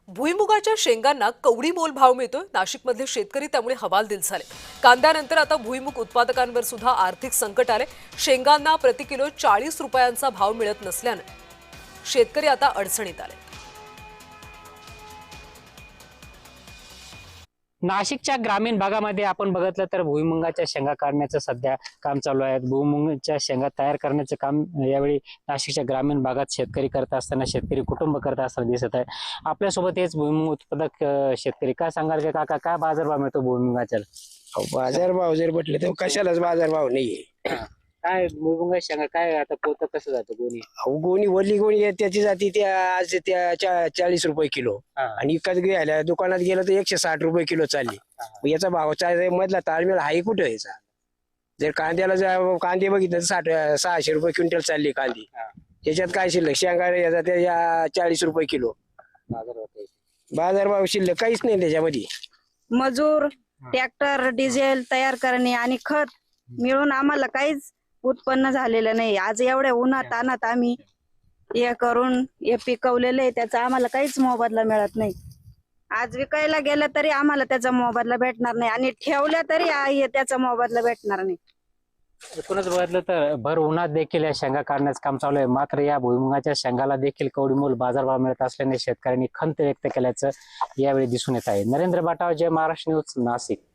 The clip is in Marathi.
भुईमुगाच्या शेंगांना कवडी मोल भाव मिळतोय। नाशिकमधले शेतकरी त्यामुळे हवालदिल झाले। कांद्यानंतर आता भुईमुग उत्पादकांवर सुद्धा आर्थिक संकट आले। शेंगांना प्रति किलो 40 रुपयांचा भाव मिळत नसल्याने शेतकरी आता अडचणीत आले। नाशिकच्या ग्रामीण भागामध्ये आपण बघितलं तर भुईमुगाच्या शेंगा काढण्याचं सध्या काम चालू आहे। भुईमुगाच्या शेंगा तयार करण्याचं काम यावेळी नाशिकच्या ग्रामीण भागात शेतकरी करत असताना, शेतकरी कुटुंब करत असताना दिसत आहे। आपल्यासोबत हेच भुईमुग उत्पादक शेतकरी, काय सांगाल का काका, काय बाजारभाव मिळतो भुईमुगाच्या? बाजारभाव जर म्हटले तर कशालाच बाजारभाव नाहीये। काय भुईमुगा शेंगा काय आता पोतं कसं जातं गोणी? गोणी वल्ली गोणी आहे, त्याची जाती त्या आज त्या 40 रुपये किलो आणि विकत घ्यायला दुकानात गेलं तर 160 रुपये किलो चालली। मग याचा भावचा मधला ताळमेळ आहे कुठं याचा? जर कांदे बघितले तर 600 रुपये क्विंटल चालली कांदी। त्याच्यात काय शिल्लक? शेंगा याचा त्या 40 रुपये किलो बाजारभाव शिल्लक काहीच नाही त्याच्यामध्ये। मजूर, ट्रॅक्टर, डिझेल तयार करणे आणि खत मिळून आम्हाला काहीच उत्पन्न झालेलं नाही। आज एवढ्या उन्हात तानात आम्ही हे करून हे पिकवलेलं आहे, त्याचा आम्हाला काहीच मोबदला मिळत नाही। आज विकायला गेलं तरी आम्हाला त्याचा मोबदला भेटणार नाही आणि ठेवल्या तरी त्याचा मोबदला भेटणार नाही। एकूणच बघितलं तर भर उन्हात देखील या शेंगा काढण्याचं काम चालू आहे। मात्र या भुईमुगाच्या शेंगाला देखील कवडीमोल बाजारभाव मिळत असल्याने शेतकऱ्यांनी खंत व्यक्त केल्याचं यावेळी दिसून येत आहे। नरेंद्र बाटाव, जय महाराष्ट्र न्यूज, नाशिक।